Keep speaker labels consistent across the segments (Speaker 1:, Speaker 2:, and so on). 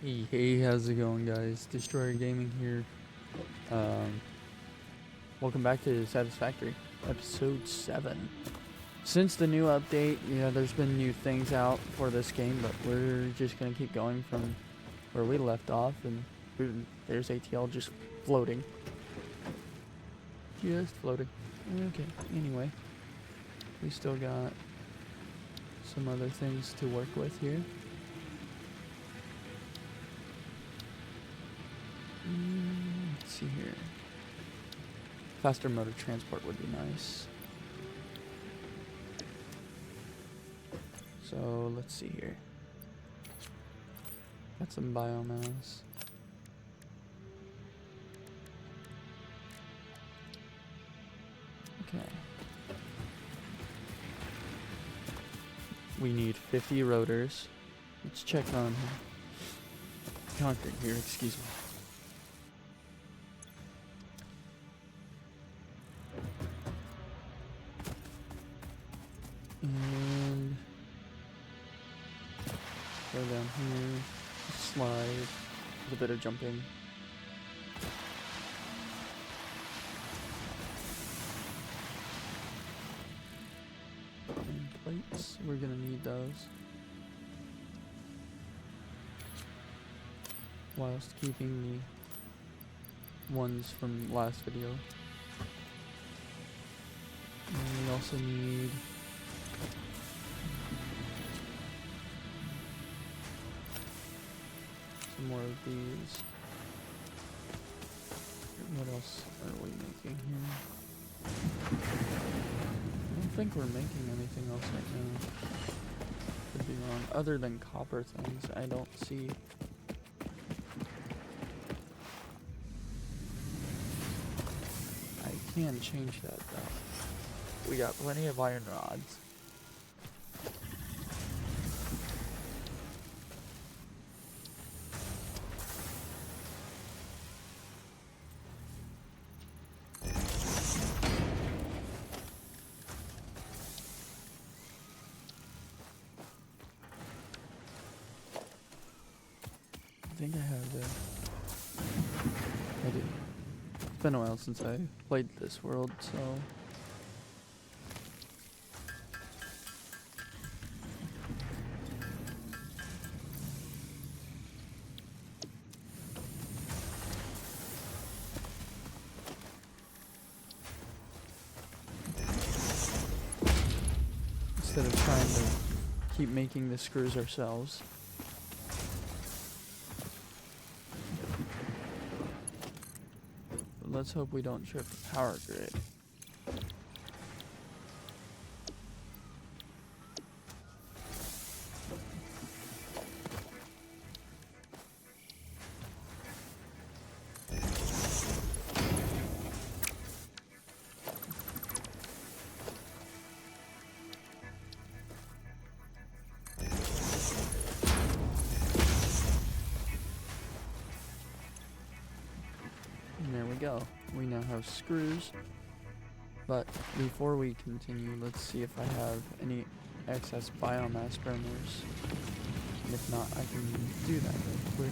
Speaker 1: Hey, how's it going, guys? Destroyer Gaming here. Um, Welcome back to Satisfactory, episode 7. Since the new update, there's been new things out for this game, but we're just gonna keep going from where we left off, and there's ATL just floating. Just floating. Okay, anyway, we still got some other things to work with here. Let's see here. Faster mode of transport would be nice. So let's see here. Got some biomass. Okay. We need 50 rotors. Let's check on concrete here, excuse me. And go down here, slide, with a bit of jumping. And plates, we're gonna need those. Whilst keeping the ones from last video. And we also need some more of these. What else are we making here? I don't think we're making anything else right now. Could be wrong. Other than copper things, I don't see. I can change that though. We got plenty of iron rods. I think I have the... I do. It's been a while since I played this world, so... Instead of trying to keep making the screws ourselves. Let's hope we don't trip the power grid. And there we go. We now have screws. But before we continue, let's see if I have any excess biomass burners. And if not, I can do that real quick.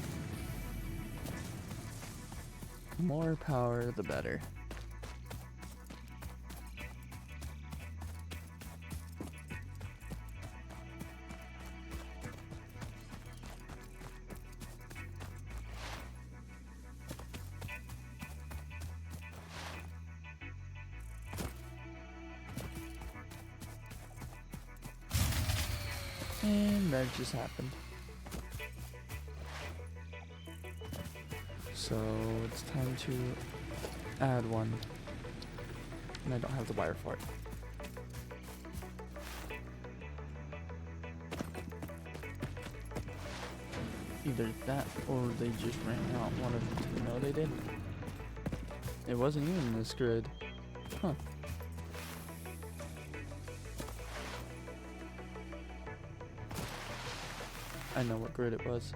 Speaker 1: The more power, the better. And that just happened. So it's time to add one. And I don't have the wire for it. Either that or they just ran out. One of the two. No, they didn't. It wasn't even this grid. Huh. I know what grid it was.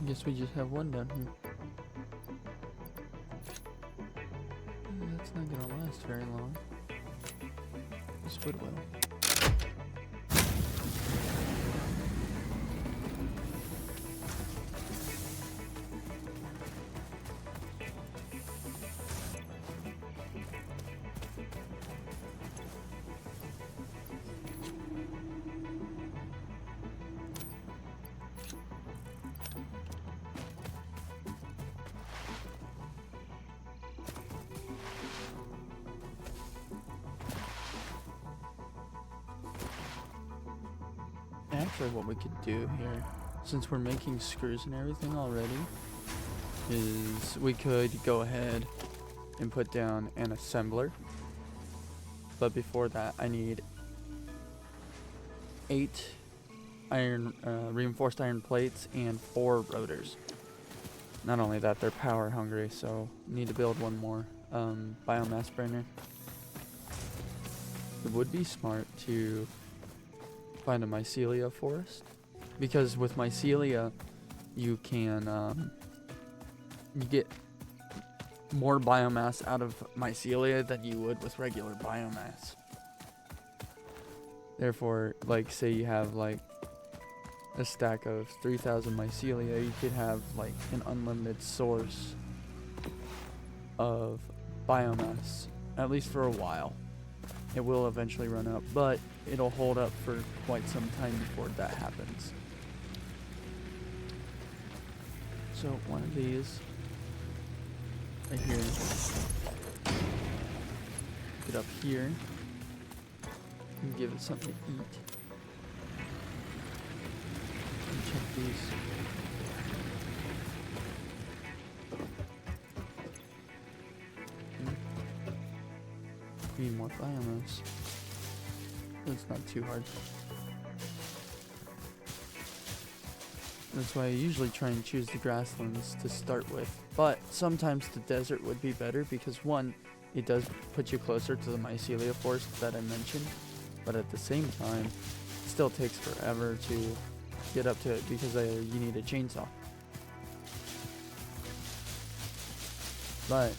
Speaker 1: I guess we just have one down here. That's not gonna last very long. This wood will. Actually, what we could do here, since we're making screws and everything already, is we could go ahead and put down an assembler. But before that, I need 8 reinforced iron plates and 4 rotors. Not only that, they're power hungry, so need to build one more biomass burner. It would be smart to find a mycelia forest, because with mycelia you can you get more biomass out of mycelia than you would with regular biomass. Therefore, like, say you have like a stack of 3,000 mycelia, you could have like an unlimited source of biomass, at least for a while. It will eventually run out, but it'll hold up for quite some time before that happens. So one of these right here, get up here and give it something to eat. And check these. Need more biomass. It's not too hard. That's why I usually try and choose the grasslands to start with. But sometimes the desert would be better because, one, it does put you closer to the mycelia forest that I mentioned. But at the same time, it still takes forever to get up to it because you need a chainsaw. But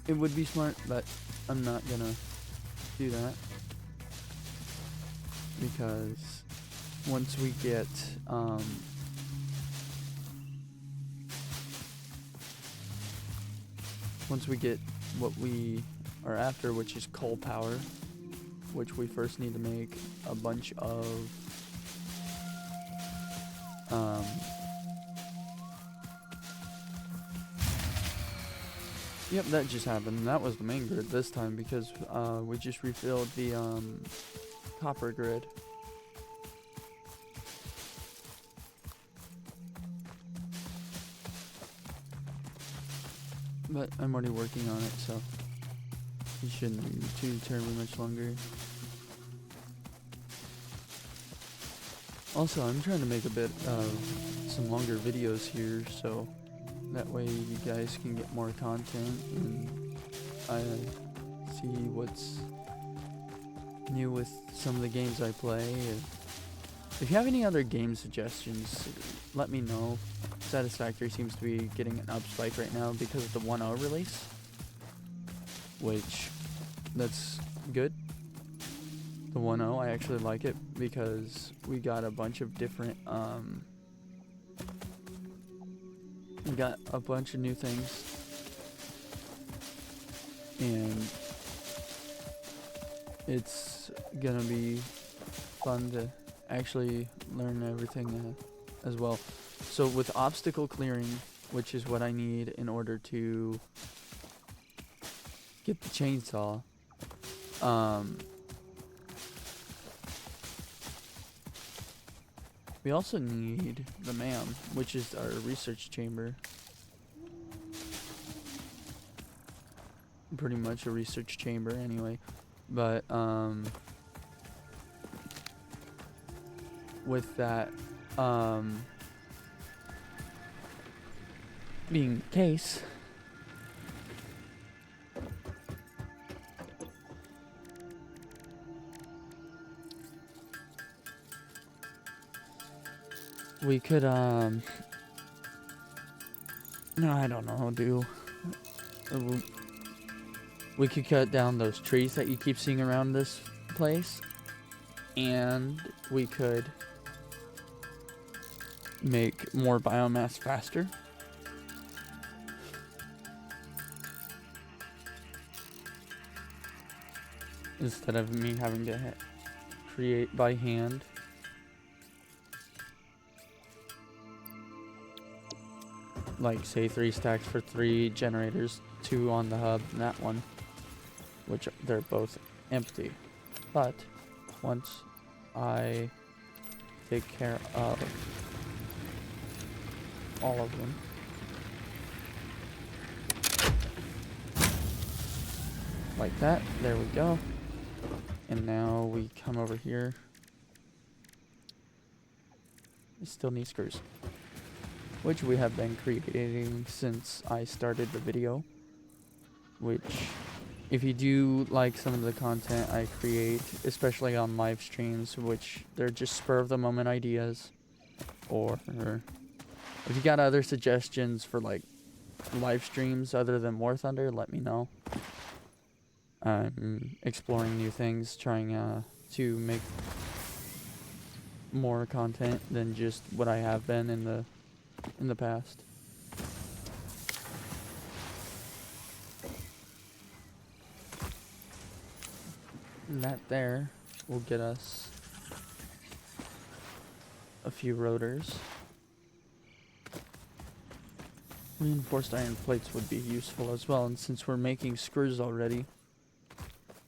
Speaker 1: it would be smart, but I'm not gonna do that because once we get what we are after, which is coal power, which we first need to make a bunch of yep, that just happened. That was the main grid this time because we just refilled the copper grid. But I'm already working on it, so it shouldn't be too terribly much longer. Also, I'm trying to make a bit of some longer videos here, so that way you guys can get more content and I see what's new with some of the games I play. If you have any other game suggestions, let me know. Satisfactory seems to be getting an up spike right now because of the 1.0 release, which that's good. The 1.0, I actually like it because we got a bunch of different we got a bunch of new things, and it's gonna be fun to actually learn everything as well. So with obstacle clearing, which is what I need in order to get the chainsaw, we also need the MAM, which is our research chamber. Pretty much a research chamber anyway. But with that being the case, we could, no, I don't know, we could cut down those trees that you keep seeing around this place, and we could make more biomass faster. Instead of me having to create by hand. Like, say 3 stacks for 3 generators, 2 on the hub, and that one, which they're both empty. But once I take care of all of them, like that, there we go. And now we come over here. We still need screws, which we have been creating since I started the video. Which, if you do like some of the content I create, especially on live streams, which they're just spur of the moment ideas, or if you got other suggestions for like live streams other than War Thunder, let me know. I'm exploring new things, trying to make more content than just what I have been in the past. And that there will get us a few rotors. Reinforced iron plates would be useful as well, and since we're making screws already,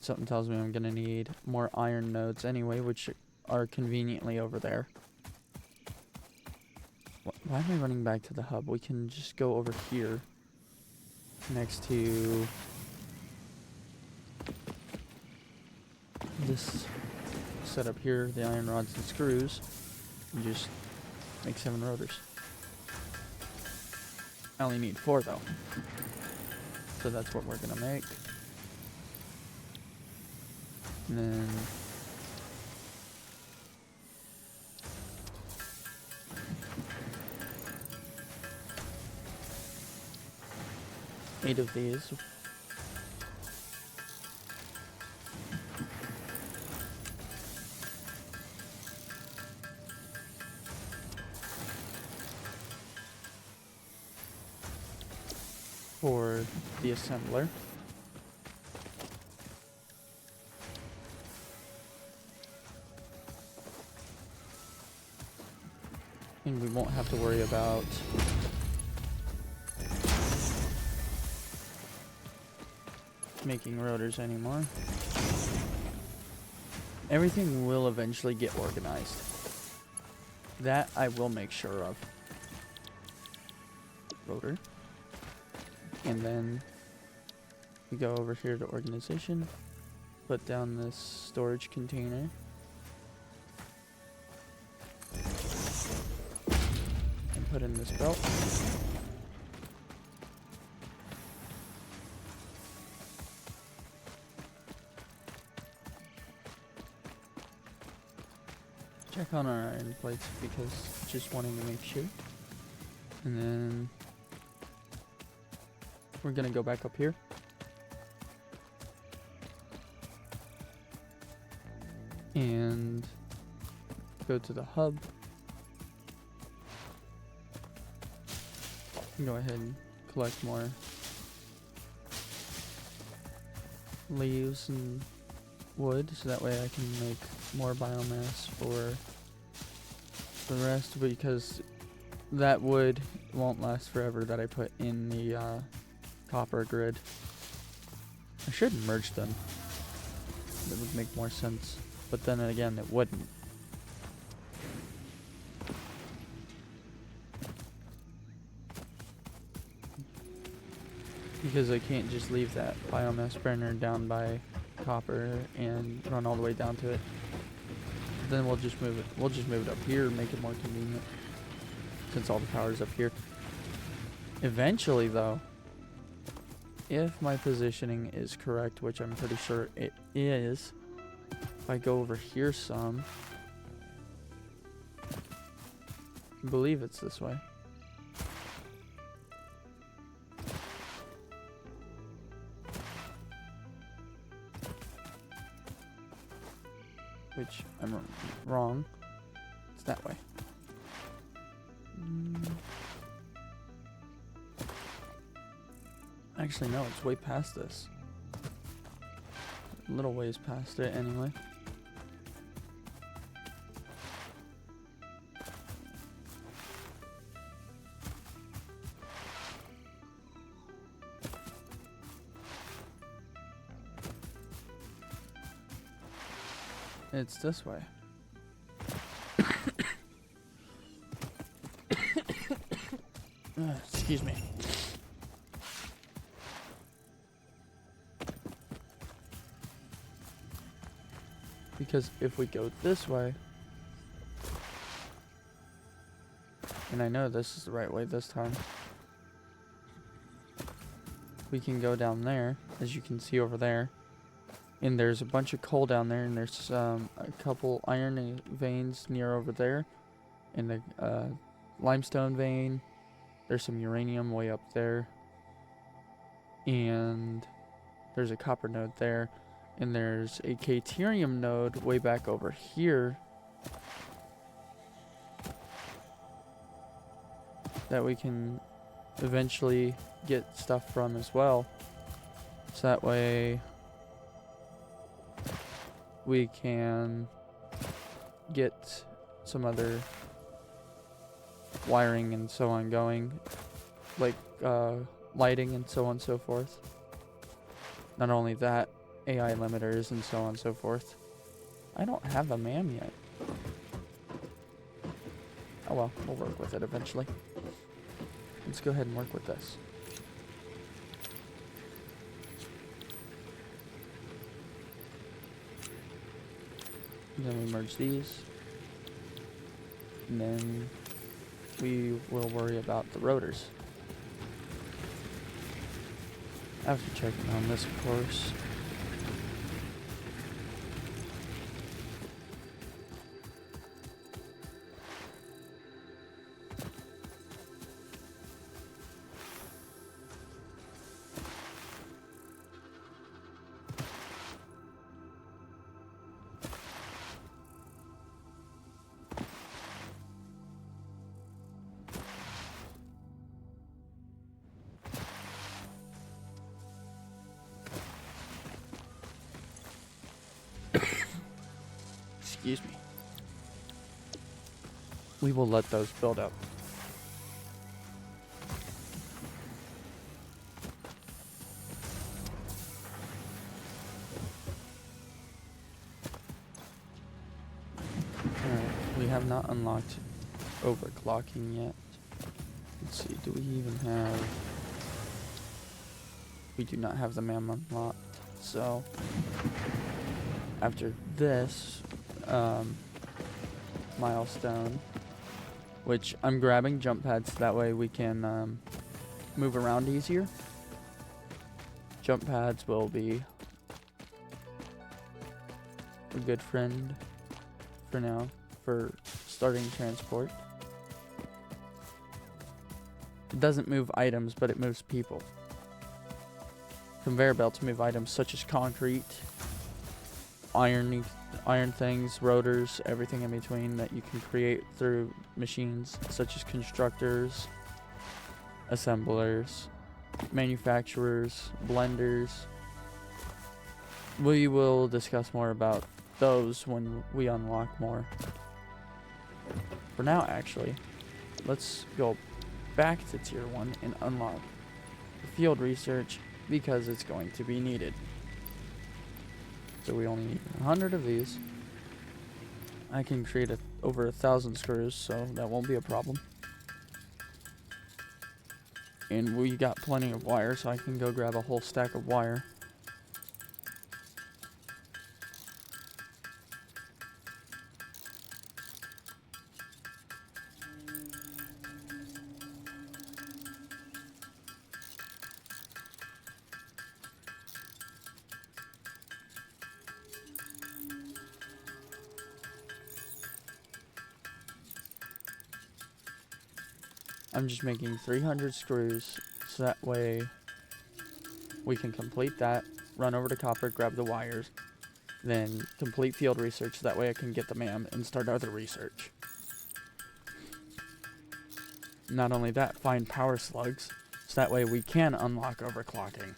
Speaker 1: something tells me I'm gonna need more iron nodes anyway, which are conveniently over there. Why am I running back to the hub? We can just go over here next to this setup here, the iron rods and screws, and just make 7 rotors. I only need 4 though, so that's what we're gonna make. And then eight of these. For the assembler. And we won't have to worry about making rotors anymore. Everything will eventually get organized. That I will make sure of. Rotor. And then we go over here to organization, put down this storage container. And put in this belt. Check on our iron plates because just wanting to make sure. And then we're gonna go back up here. And go to the hub. Go ahead and collect more leaves and wood so that way I can make more biomass for the rest, because that wood won't last forever that I put in the copper grid. I should merge them. That would make more sense. But then again, it wouldn't. Because I can't just leave that biomass burner down by copper and run all the way down to it. Then we'll just move it. We'll just move it up here and make it more convenient. Since all the power's up here. Eventually though, if my positioning is correct, which I'm pretty sure it is, if I go over here some, I believe it's this way. Which I'm wrong. It's that way. Actually, no, it's way past this. A little ways past it, anyway. It's this way. Excuse me. Because if we go this way, and I know this is the right way this time, we can go down there, as you can see over there. And there's a bunch of coal down there, and there's a couple iron veins near over there. And the limestone vein. There's some uranium way up there. And there's a copper node there. And there's a caterium node way back over here. That we can eventually get stuff from as well. So that way we can get some other wiring and so on going, like lighting and so on and so forth. Not only that, AI limiters and so on and so forth. I don't have a MAM yet. Oh well, we'll work with it eventually. Let's go ahead and work with this. And then we merge these. And then we will worry about the rotors. After checking on this, of course. Excuse me. We will let those build up. Alright, we have not unlocked overclocking yet. Let's see, do we even have... We do not have the MAM unlocked, so... After this... milestone, which I'm grabbing jump pads so that way we can move around easier. Jump pads will be a good friend for now for starting transport. It doesn't move items, but it moves people. Conveyor belts move items such as concrete, iron things, rotors, everything in between that you can create through machines such as constructors, assemblers, manufacturers, blenders. We will discuss more about those when we unlock more. For now, actually, let's go back to tier 1 and unlock the field research because it's going to be needed. So we only need 100 of these. I can create over 1,000 screws, so that won't be a problem. And we got plenty of wire, so I can go grab a whole stack of wire. I'm just making 300 screws so that way we can complete that, run over to copper, grab the wires, then complete field research so that way I can get the MAM and start other research. Not only that, find power slugs so that way we can unlock overclocking.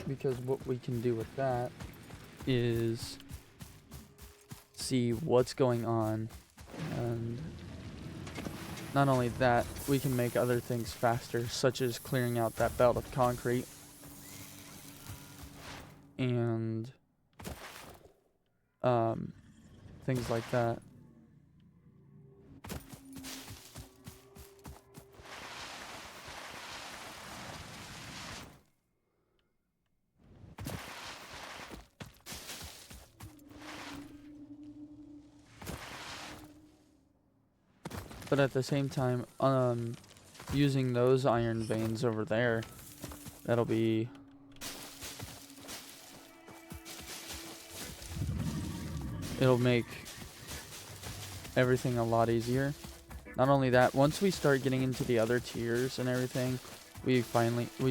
Speaker 1: Because what we can do with that is see what's going on, and not only that, we can make other things faster, such as clearing out that belt of concrete and things like that. But at the same time, using those iron veins over there, it'll make everything a lot easier. Not only that, once we start getting into the other tiers and everything, we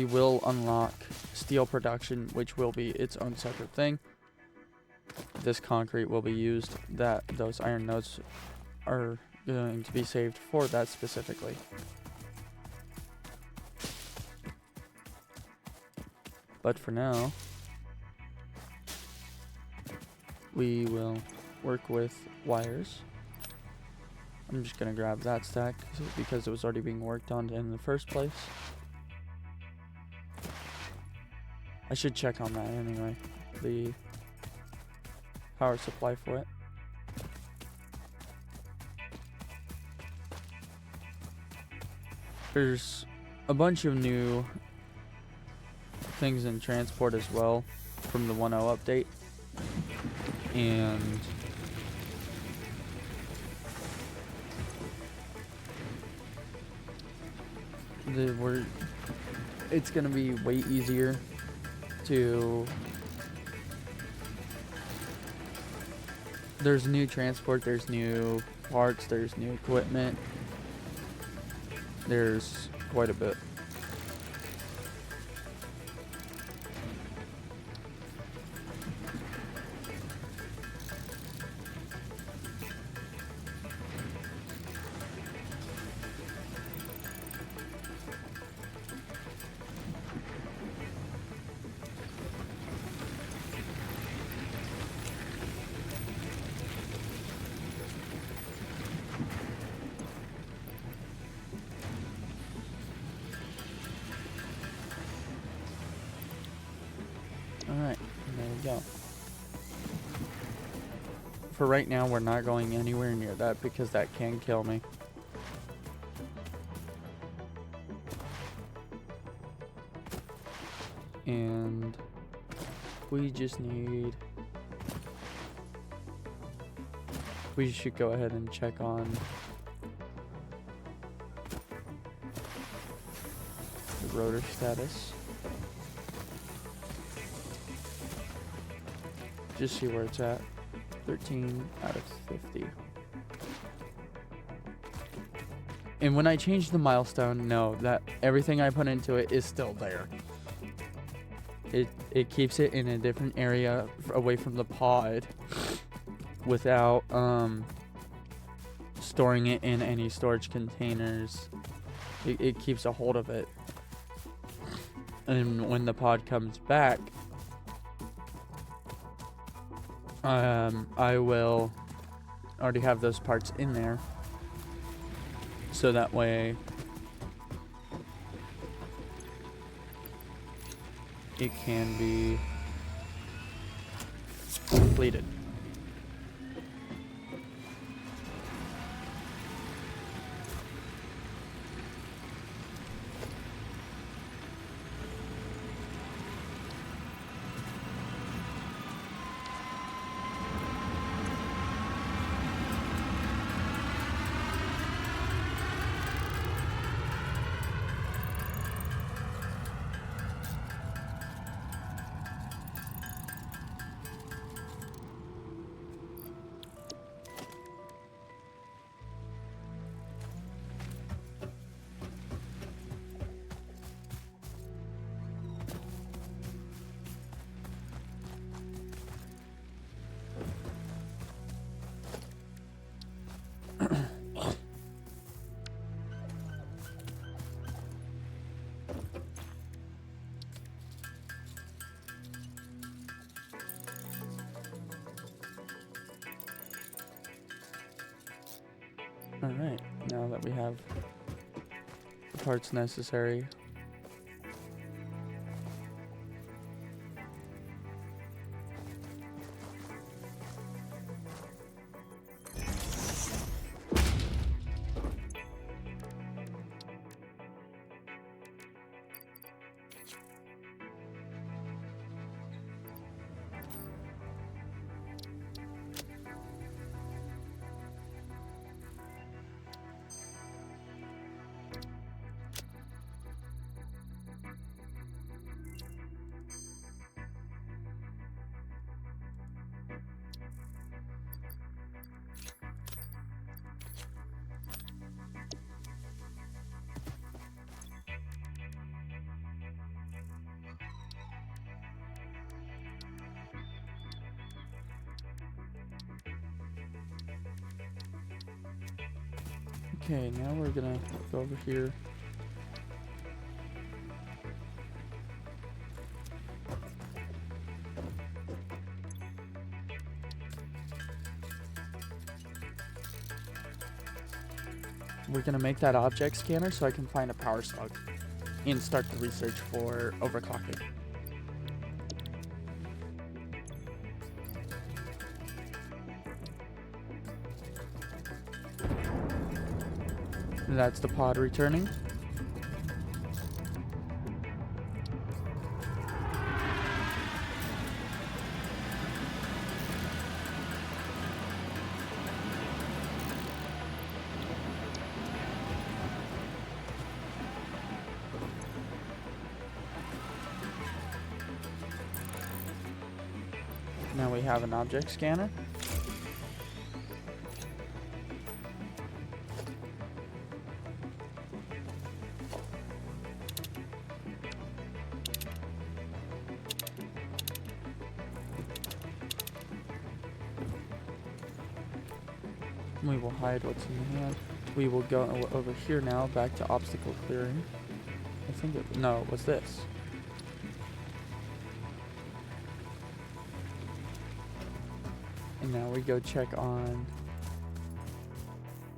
Speaker 1: will unlock steel production, which will be its own separate thing. This concrete will be used, that those iron nodes are going to be saved for that specifically. But for now, we will work with wires. I'm just gonna grab that stack because it was already being worked on in the first place. I should check on that anyway, the power supply for it. There's a bunch of new things in transport as well from the 1.0 update, and it's gonna be way easier to. There's new transport, there's new parts, there's new equipment. There's quite a bit. Alright, there we go. For right now, we're not going anywhere near that because that can kill me. And we just need... We should go ahead and check on the rotor status. Just see where it's at. 13 out of 50. And when I change the milestone, no, that everything I put into it is still there. It keeps it in a different area away from the pod without storing it in any storage containers. It keeps a hold of it. And when the pod comes back, I will already have those parts in there, so that way it can be completed. Alright, now that we have the parts necessary. Okay, now we're gonna go over here. We're gonna make that object scanner so I can find a power slug and start the research for overclocking. That's the pod returning. Now we have an object scanner. We will hide what's in the hand. We will go over here now, back to obstacle clearing. I think it, no, it was this. And now we go check on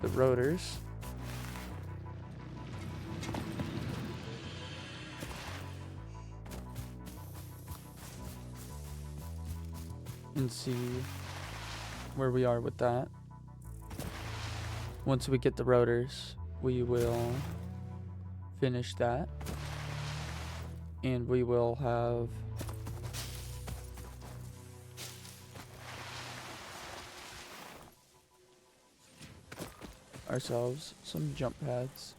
Speaker 1: the rotors. And see where we are with that. Once we get the rotors, we will finish that. And we will have ourselves some jump pads,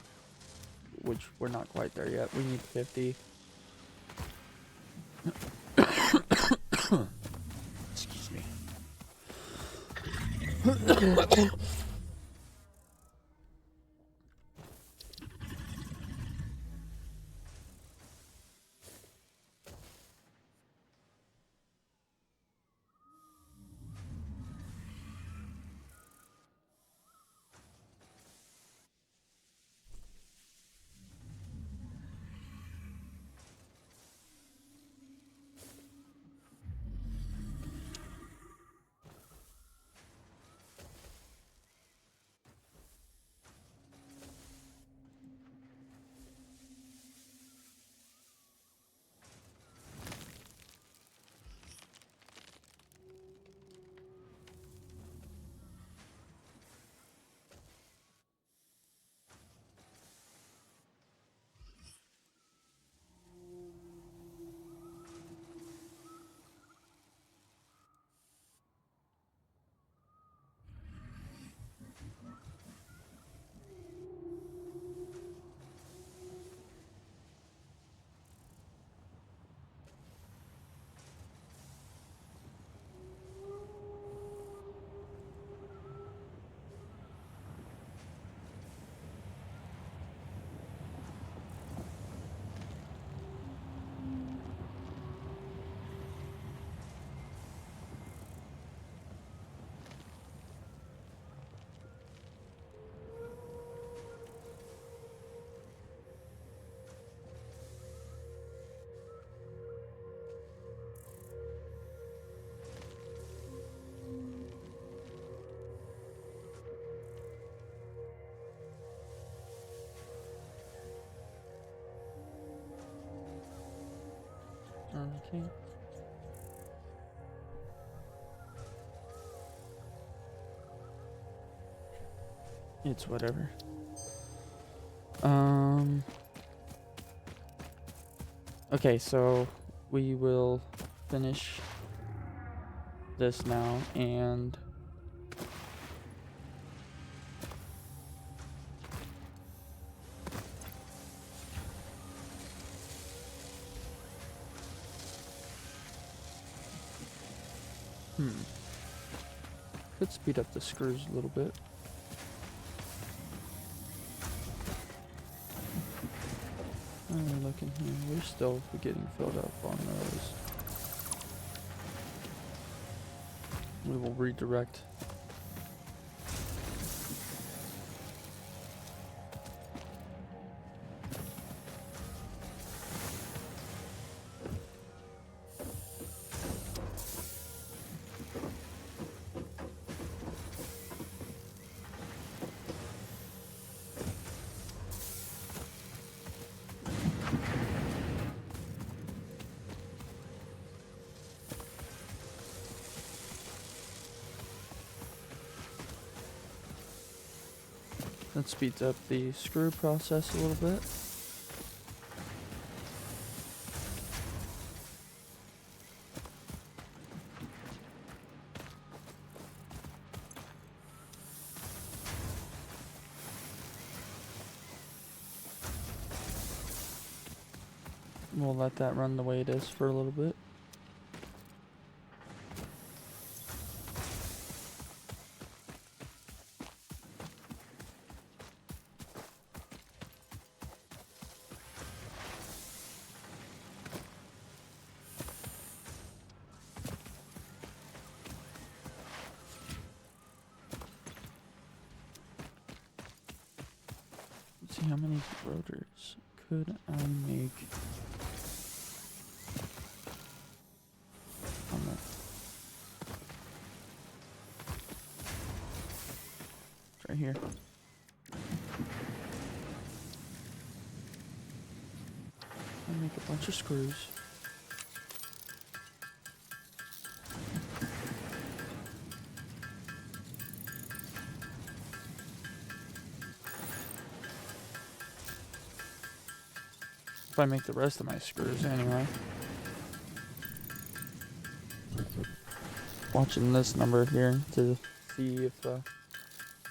Speaker 1: which we're not quite there yet. We need 50. Excuse me. Okay. It's whatever. Okay, so we will finish this now and could speed up the screws a little bit. Looking here, we're still getting filled up on those. We will redirect. That speeds up the screw process a little bit. We'll let that run the way it is for a little bit. Let's see how many rotors could I make on that. It's right here. I make a bunch of screws. If I make the rest of my screws anyway. Watching this number here to see if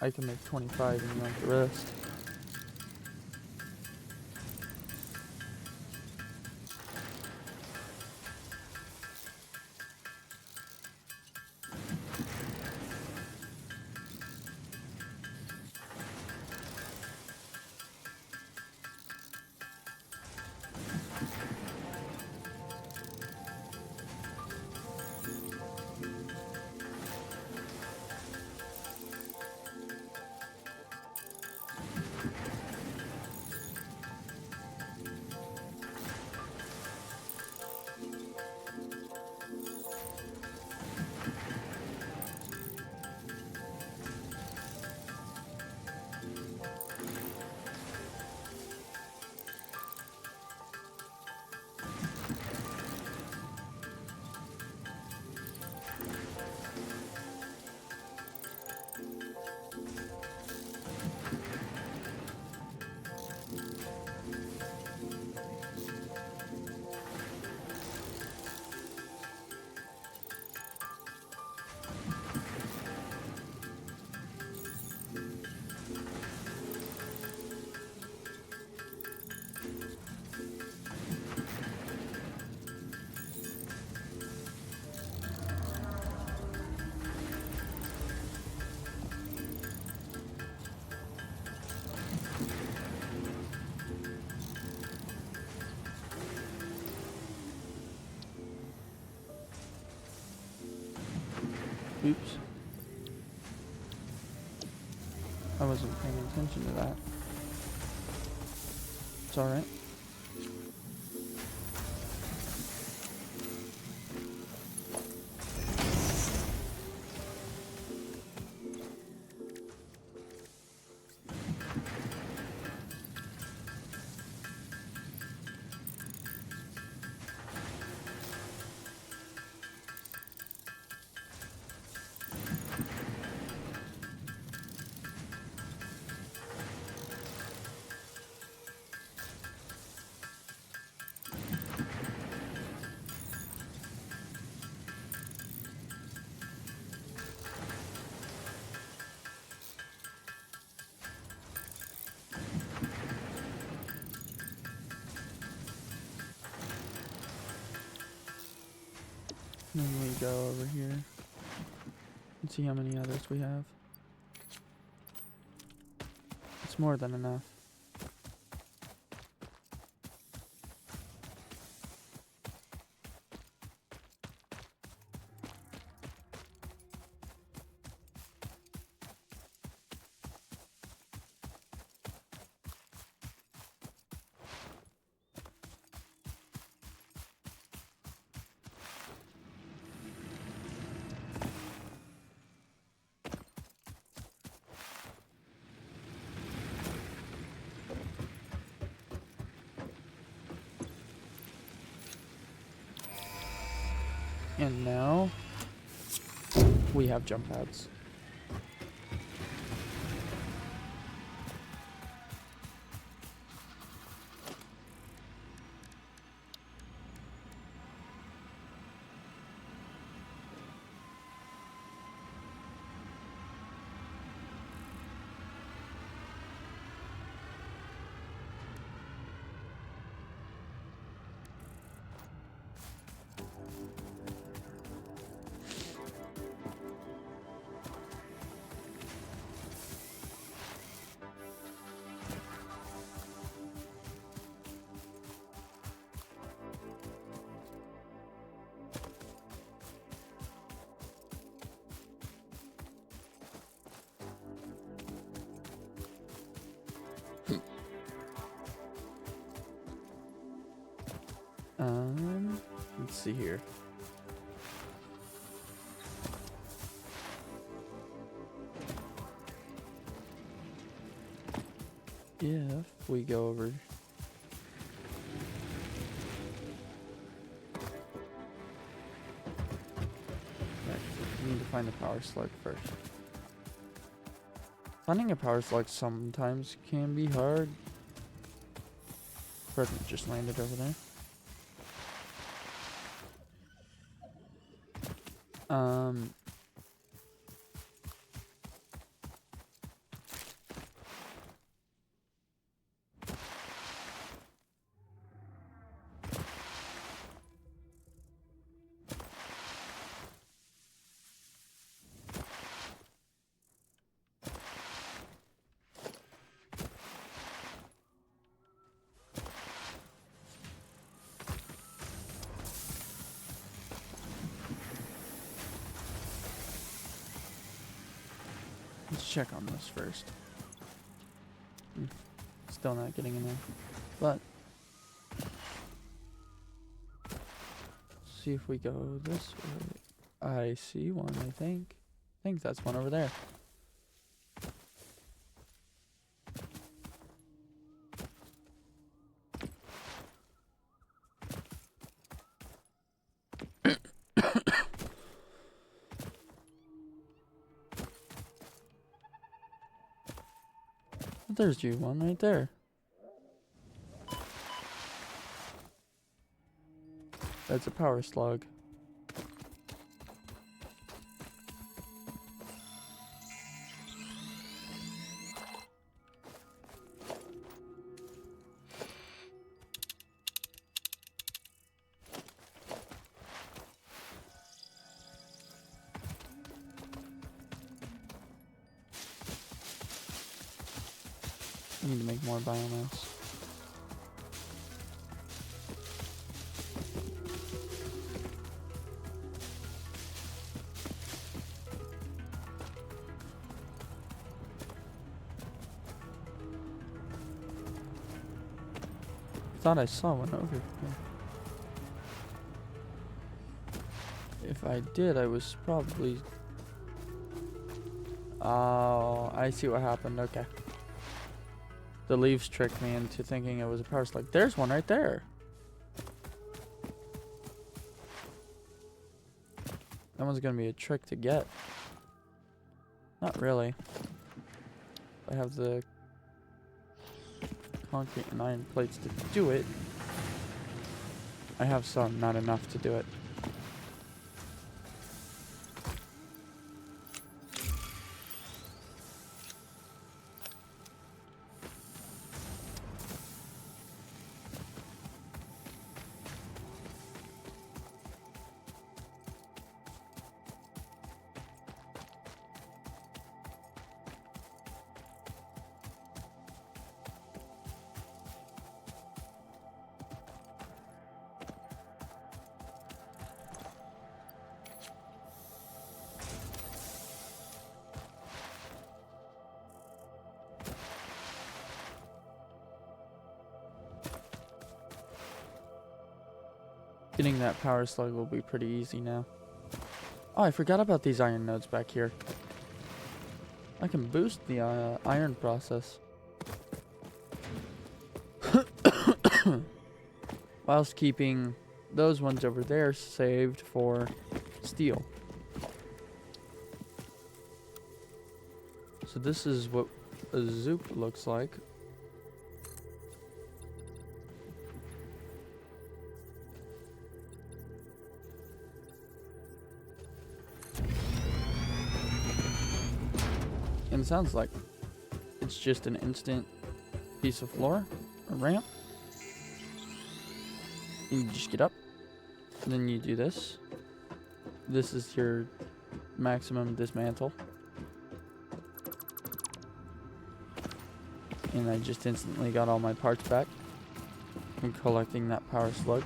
Speaker 1: I can make 25 and make the rest. Oops. I wasn't paying attention to that. It's alright. And then we go over here and see how many others we have. It's more than enough. And now we have jump pads. Let's see here. If we go over we need to find the power slug first. Finding a power slug sometimes can be hard. Person just landed over there. Let's check on this first. Still not getting enough, but see if we go this way. I see one, I think. I think that's one over there. There's you one right there. That's a power slug. I need to make more biomass. Thought I saw one over here. If I did, I was probably... Oh, I see what happened. Okay. The leaves tricked me into thinking it was a power slug. There's one right there. That one's gonna be a trick to get. Not really. I have the concrete and iron plates to do it. I have some, not enough to do it. Getting that power slug will be pretty easy now. Oh, I forgot about these iron nodes back here. I can boost the iron process. Whilst keeping those ones over there saved for steel. So this is what a zoop looks like. And it sounds like it's just an instant piece of floor, a ramp. You just get up, and then you do this. This is your maximum dismantle. And I just instantly got all my parts back from collecting that power slug.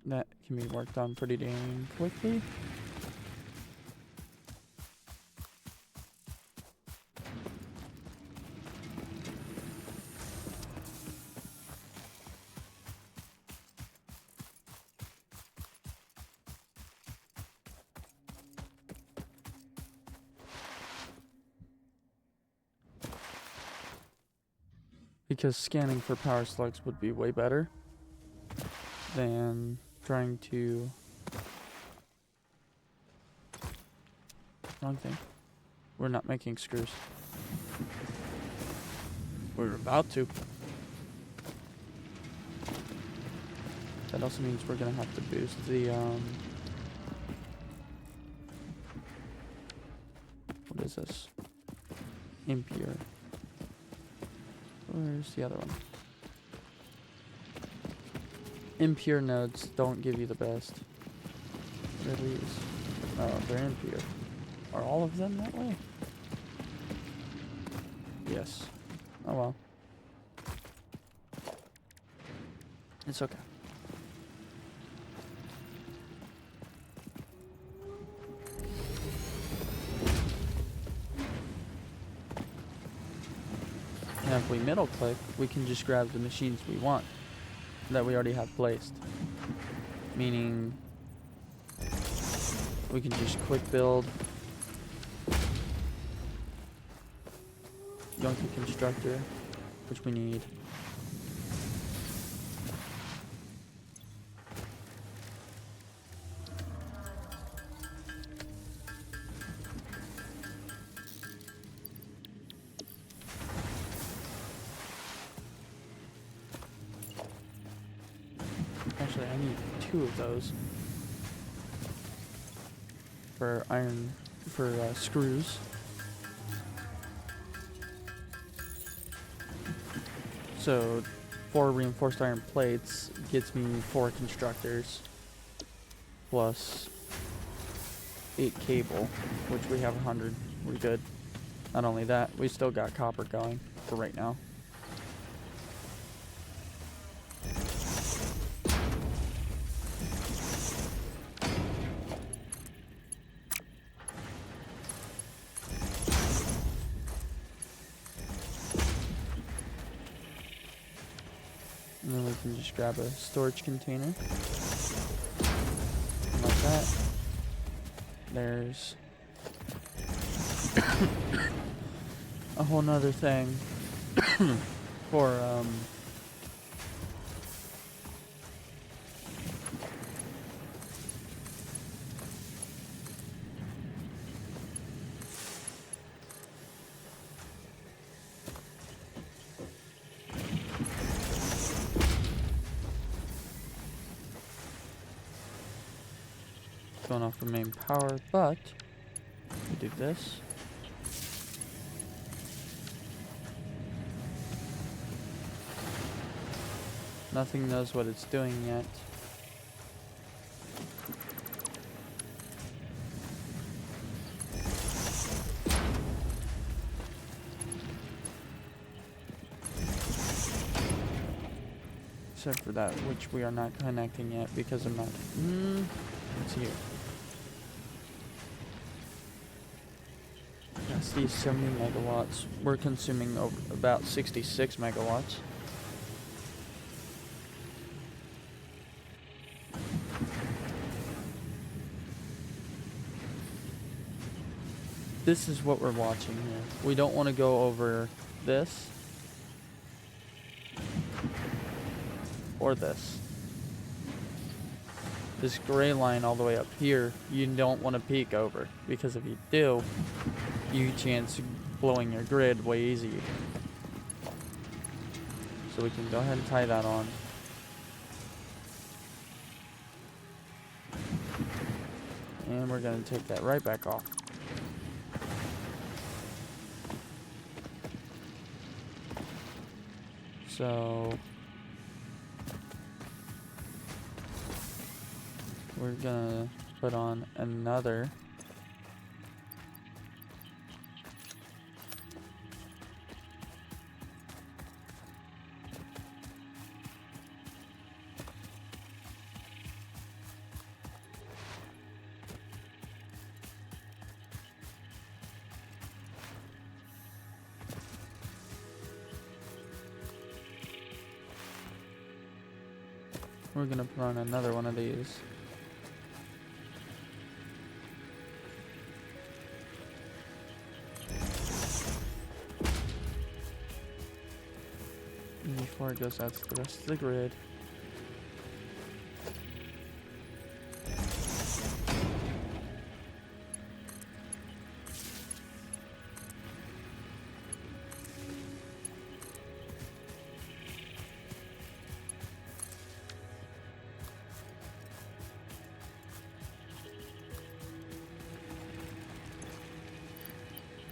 Speaker 1: That can be worked on pretty dang quickly. Because scanning for power slugs would be way better than trying to... Wrong thing. We're not making screws. We're about to. That also means we're gonna have to boost the what is this? Impure. Where's the other one? Impure nodes don't give you the best. What are these? Oh, they're impure. Are all of them that way? Yes. Oh well. It's okay. Now if we middle click, we can just grab the machines we want that we already have placed. Meaning we can just quick build Donkey Constructor, which we need. Actually, I need 2 of those for iron, for screws. So 4 reinforced iron plates gets me 4 constructors plus 8 cable, which we have 100. We're good. Not only that, we still got copper going for right now. And then we can just grab a storage container. Like that. There's a whole nother thing for going off the main power, but we do this. Nothing knows what it's doing yet. Except for that, which we are not connecting yet because I'm not. It's here. Capacity is 70 megawatts. We're consuming about 66 megawatts. This is what we're watching here. We don't want to go over this. Or this. This gray line all the way up here, you don't want to peek over, because if you do, you chance blowing your grid way easier. So we can go ahead and tie that on. And we're going to take that right back off. So we're gonna put on another one of these. And before it goes out to the rest of the grid.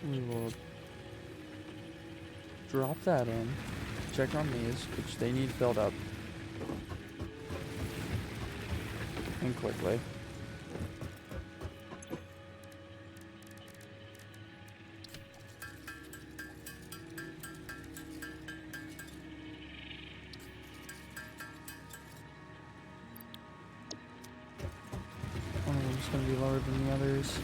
Speaker 1: We will drop that in, check on these, which they need filled up, and quickly. One of them's going to be lower than the others.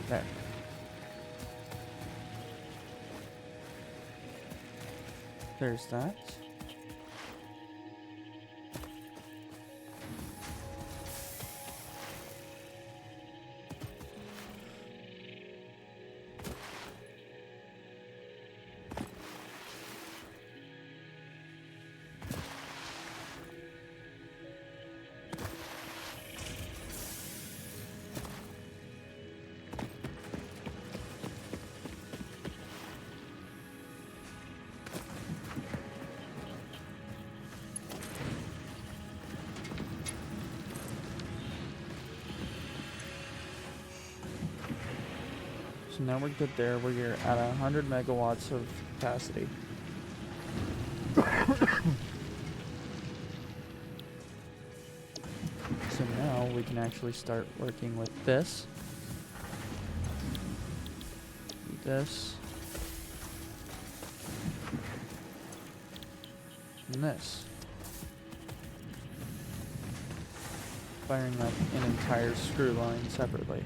Speaker 1: There. There's that. So now we're good there. We're at 100 megawatts of capacity. So now we can actually start working with this. This. And this. Firing up an entire screw line separately.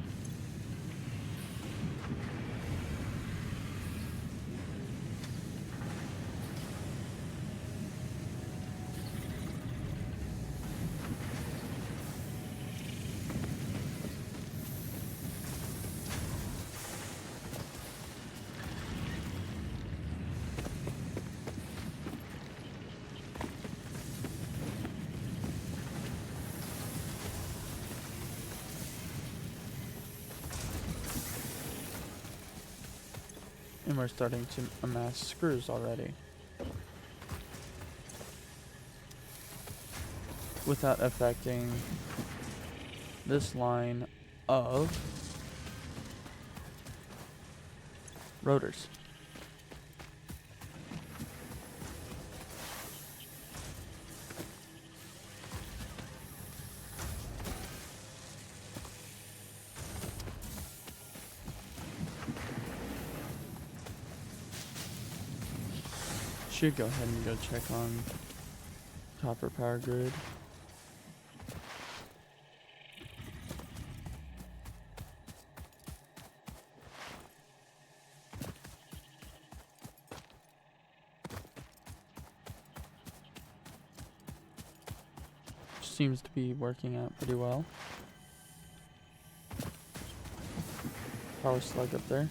Speaker 1: And we're starting to amass screws already. Without affecting this line of rotors. Should go ahead and go check on copper power grid. Seems to be working out pretty well. Power slug up there.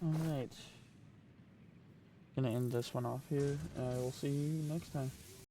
Speaker 1: Alright. Gonna end this one off here. I will see you next time.